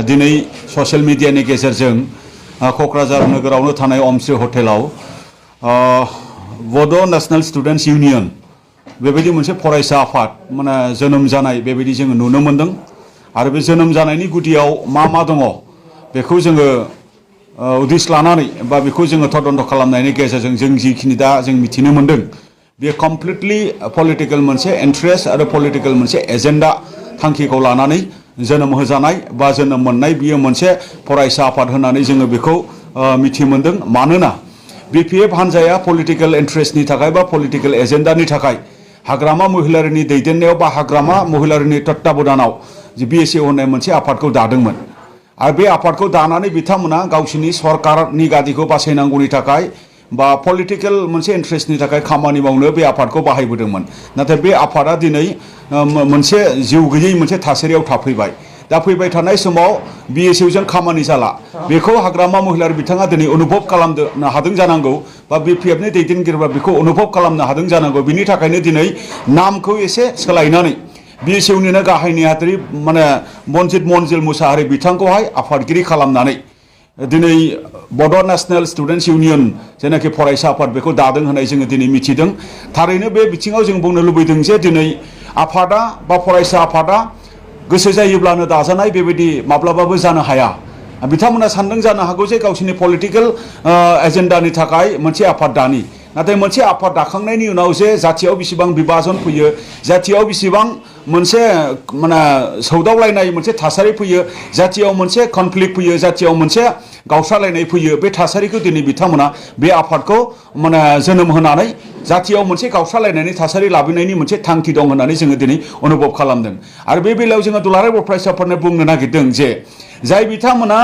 दिनै ससियेल मिडियानि गेजेरजों क'क्राझार नोगोरावनो थानाय अमस्रि हटेलाव बड' नेशनेल स्टुडेन्ट्स इउनियन बेबायदि मोनसे फरायसा आफाद माने जोनोम जानाय बेबायदि जोङो नुनो मोनदों आरो बे जोनोम जानायनि गुदियाव मा दङ बेखौ जोङो उदिस लानानै बा बेखौ जोङो तदन्त खालामनायनि गेजेरजों जों जिखिनि दा जों मिथिनो मोनदों बे कमप्लिटलि पलिटिकेल मोनसे इन्ट्रेस्ट आरो पलिटिकेल मोनसे एजेन्डा थांखिखौ लानानै जोनोम होजानाय बा जोनोम मोननाय बियो मोनसे फरायसा आफाद होननानै जोङो बेखौ मिथि मोनदों मानोना बिपिएफ हान्जाया पलिटिकेल इन्ट्रेस्टनि थाखाय बा पलिटिकेल एजेन्डानि थाखाय हाग्रामा महिलारिनि दैदेननायाव बा हाग्रामा महिलारिनि तत्ताबधानाव जे बिएसएफ होननाय मोनसे आफादखौ दादोंमोन आरो बे आफादखौ दानानै बिथांमोना गावसिनि सरकारनि गादिखौ बासायनांगौनि थाखाय बा पलिटिकेल मोनसे इन्ट्रेस्टनि थाखाय खामानि मावनो बे आफादखौ बाहायबोदोंमोन नाथाय बे आफादा दिनै मोनसे जिउ गैयै मोनसे थासारियाव थाफैबाय दा फैबाय थानाय समाव बिएसएफजों खामानि जाला बेखौ हाग्रामा महिलारि बिथाङा दिनै अनुभब खालामनो हादों जानांगौ बा बिपिएफनि दैदेनगिरिफ्रा बेखौ अनुभब खालामनो हादों जानांगौ बिनि थाखायनो दिनै नामखौ एसे सोलायनानै बिएसएफनिनो गाहाय नेहाथारि माने मनजित मनजिल मुसाहारि बिथांखौहाय आफादगिरि खालामनानै दिनै बड' नेशनेल स्टुडेन्ट्स इउनियन जेनाखि फरायसा आफाद बेखौ दादों होननाय जोङो दिनै मिथिदों थारैनो बे बिथिङाव जों बुंनो लुबैदों जे दिनै आफादा बा फरायसा आफादा गोसो जायोब्लानो दाजानाय बेबायदि माब्लाबाबो जानो हाया बिथांमोना सानदों जानो हागौ जे गावसिनि पलिटिकेल एजेन्डानि थाखाय मोनसे आफाद दानि नाथाय मोनसे आफाद दाखांनायनि उनाव जे जाथियाव बेसेबां बिभाजन फैयो जाथियाव बेसेबां मोनसे माने सौदावलायनाय मोनसे थासारि फैयो जाथियाव मोनसे कनफ्लिक्ट फैयो जाथियाव मोनसे गावस्रालायनाय फैयो बे थासारिखौ दिनै बिथांमोना बे आफादखौ माने जोनोम होनानै जाथियाव मोनसे गावस्रालायनायनि थासारि लाबोनायनि मोनसे थांखि दं होननानै जोङो दिनै अनुभब खालामदों आरो बे बेलायाव जोङो दुलाराय बर' फरायसाफोरनो बुंनो नागिरदों जे जाय बिथांमोना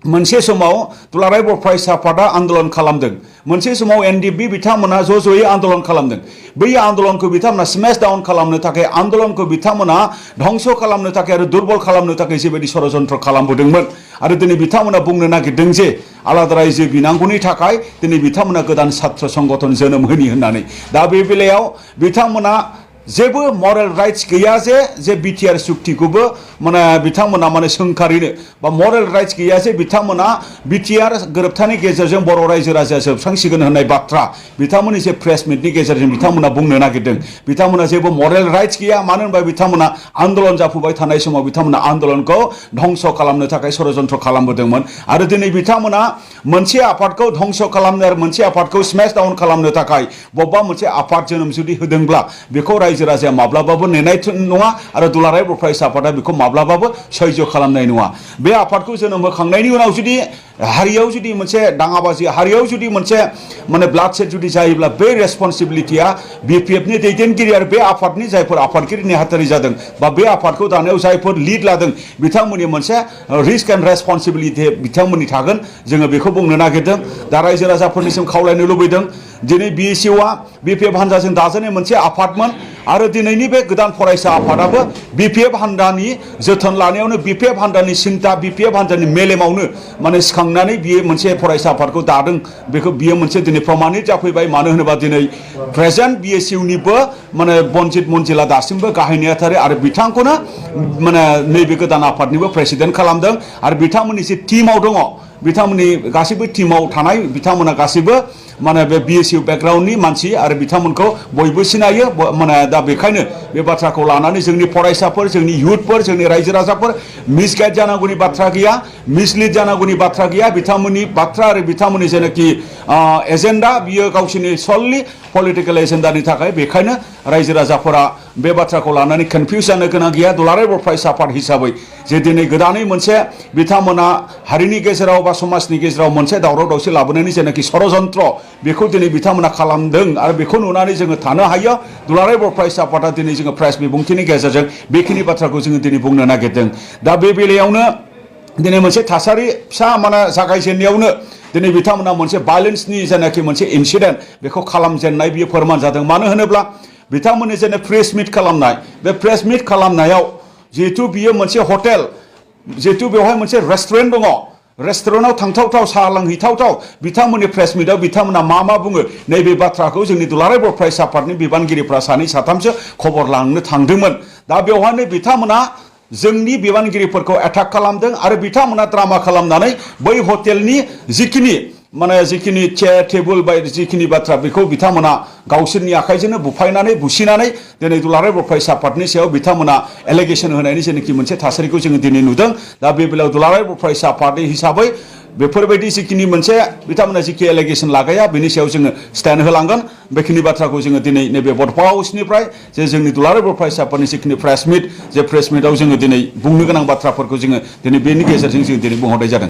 मोनसे समाव दुलाराय बर' फरायसा आफादा आन्दोलन खालामदों मोनसे समाव एनडिएफबि बिथांमोना ज'यै आन्दोलन खालामदों बै आन्दोलनखौ बिथांमोना स्मेश डाउन खालामनो थाखाय आन्दोलनखौ बिथांमोना धंस खालामनो थाखाय आरो दुर्बल खालामनो थाखाय जेबायदि षड़यन्त्र खालामबोदोंमोन आरो दिनै बिथांमोना बुंनो नागिरदों जे आलादा रायजो बिनांगौनि थाखाय दिनै बिथांमोना गोदान छात्र संगठन जोनोम होनि होननानै दा बे बेलायाव बिथांमोना जेबो मरेल राइट्स गैया जे बिटिआर सुक्तिखौबो माने बिथांमोना माने सोंखारिनो बा मरेल राइट्स गैया जे बिथांमोना बिटिआर गोरोबथानि गेजेरजों बर' रायजो राजाया जोबस्रांसिगोन होननाय बाथ्रा बिथांमोननि जे प्रेस मिटनि गेजेरजों बिथांमोना बुंनो नागिरदों बिथांमोना जेबो मरेल राइट्स गैया मानो होनबा बिथांमोना आन्दोलन जाफुबाय थानाय समाव बिथांमोना आन्दोलनखौ धंस खालामनो थाखाय षड़यन्त्र खालामबोदोंमोन आरो दिनै बिथांमोना मोनसे आफादखौ धंस खालामनो आरो मोनसे आफादखौ स्मेश डाउन खालामनो थाखाय बबेबा मोनसे आफाद जोनोम जुदि होदोंब्ला बेखौ रायजो राजाया माब्लाबाबो नेनाय नङा आरो दुलाराय बर' फरायसा आफादा बेखौ माब्लाबाबो सैज्य खालामनाय नङा बे आफादखौ जोनोम होखांनायनि उनाव जुदि हारियाव जुदि मोनसे दाङाबाजि हारियाव जुदि मोनसे माने ब्लाडसेड जुदि जायोब्ला बे रेसपन्सिबिलिटिया बिपिएफनि दैदेनगिरि आरो बे आफादनि जायफोर आफादगिरि नेहाथारि जादों बा बे आफादखौ दानायाव जायफोर लिड लादों बिथांमोननि मोनसे रिस्क एन्ड रेसपन्सिबिलिटि बिथांमोननि थागोन जोङो बेखौ बुंनो नागिरदों दा रायजो राजाफोरनिसिम खावलायनो लुबैदों दिनै बिएसएफआ बिपिएफ हान्जाजों दाजानाय मोनसे आफादमोन आरो दिनैनि बे गोदान फरायसा आफादाबो बिपिएफ हान्जानि जोथोन लानायावनो बिपिएफ हान्जानि सिन्था बिपिएफ हान्जानि मेलेमावनो माने सिखांनानै बियो मोनसे फरायसा आफादखौ दादों बेखौ बियो मोनसे दिनै प्रमाणित जाफैबाय मानो होनोबा दिनै प्रेजेन्ट बिएसएफनिबो माने मनजित मनजिला दासिमबो गाहाय नेहाथारि आरो बिथांखौनो माने नैबे गोदान आफादनिबो प्रेसिडेन्ट खालामदों आरो बिथांमोननि जे टिमाव दङ बिथांमोननि गासैबो टिमाव थानाय बिथांमोना गासैबो माने बे बिएसएफ बेकग्राउन्डनि मानसि आरो बिथांमोनखौ बयबो सिनायो माने दा बेखायनो बे बाथ्राखौ लानानै जोंनि फरायसाफोर जोंनि इयुथफोर जोंनि रायजो राजाफोर मिसगाइड जानांगौनि बाथ्रा गैया मिसलिड जानांगौनि बाथ्रा गैया बिथांमोननि बाथ्रा आरो बिथांमोननि जेनाखि एजेन्डा बियो गावसिनि सललि पलिटिकेल एजेन्डानि थाखाय बेखायनो रायजो राजाफोरा बे बाथ्राखौ लानानै कनफिउज जानो गोनां गैया दुलाराय बर' फरायसा आफाद हिसाबै जे दिनै गोदानै मोनसे बिथांमोना हारिनि गेजेराव बा समाजनि गेजेराव मोनसे दावराव दावसि लाबोनायनि जेनाखि षड़यन्त्र बेखौ दिनै बिथांमोना खालामदों आरो बेखौ नुनानै जोङो थानो हायो दुलाराय बर' फरायसा आफादा दिनै जोङो प्रेस बिबुंथिनि गेजेरजों बेखिनि बाथ्राखौ जोङो दिनै बुंनो नागिरदों दा बे बेलायावनो दिनै मोनसे थासारि फिसा माने जागायजेननायावनो दिनै बिथांमोना मोनसे भायलेन्सनि जेनाखि मोनसे इनसिडेन्ट बेखौ खालामजेननाय बियो फोरमान जादों मानो होनोब्ला बिथांमोननि जेने प्रेस मिट खालामनाय बे प्रेस मिट खालामनायाव जिहेथु बियो मोनसे हटेल जिहेथु बेवहाय मोनसे रेस्टुरेन्ट दङ रेस्टुरेन्टआव थांथावथाव साहा लोंहैथावथाव बिथांमोननि प्रेस मिटआव बिथांमोना मा बुङो नैबे बाथ्राखौ जोंनि दुलाराय बर' फरायसा आफादनि बिबानगिरिफ्रा सानै साथामसो खबर लांनो थांदोंमोन दा बेवहायनो बिथांमोना जोंनि बिबानगिरिफोरखौ एटाक खालामदों आरो बिथांमोना ड्रामा खालामनानै बै हटेलनि जिखिनि चेयार टेबोल बायदि जिखिनि बाथ्रा बेखौ बिथांमोना गावसोरनि आखाइजोंनो बुफायनानै बुसिनानै दिनै दुलाराय बर' फरायसा आफादनि सायाव बिथांमोना एलिगेसन होनायनि जेनाखि मोनसे थासारिखौ जोङो दिनै नुदों। दा बे बेलायाव दुलाराय बर' फरायसा आफाद हिसाबै बेफोरबायदि जिखिनि मोनसे बिथांमोना जिखि एलिगेसन लागाया बेनि सायाव जोङो स्टेन्ड होलांगोन। बेखिनि बाथ्राखौ जोङो दिनै नैबे बड'फा हाउसनिफ्राय जे जोंनि दुलाराय बर' फरायसा आफादनि जिखिनि प्रेस मिट जे प्रेस मिटआव जोङो दिनै बुंनो गोनां बाथ्राफोरखौ जोङो दिनै बेनि गेजेरजों जों दिनै बुंहरनाय जादों।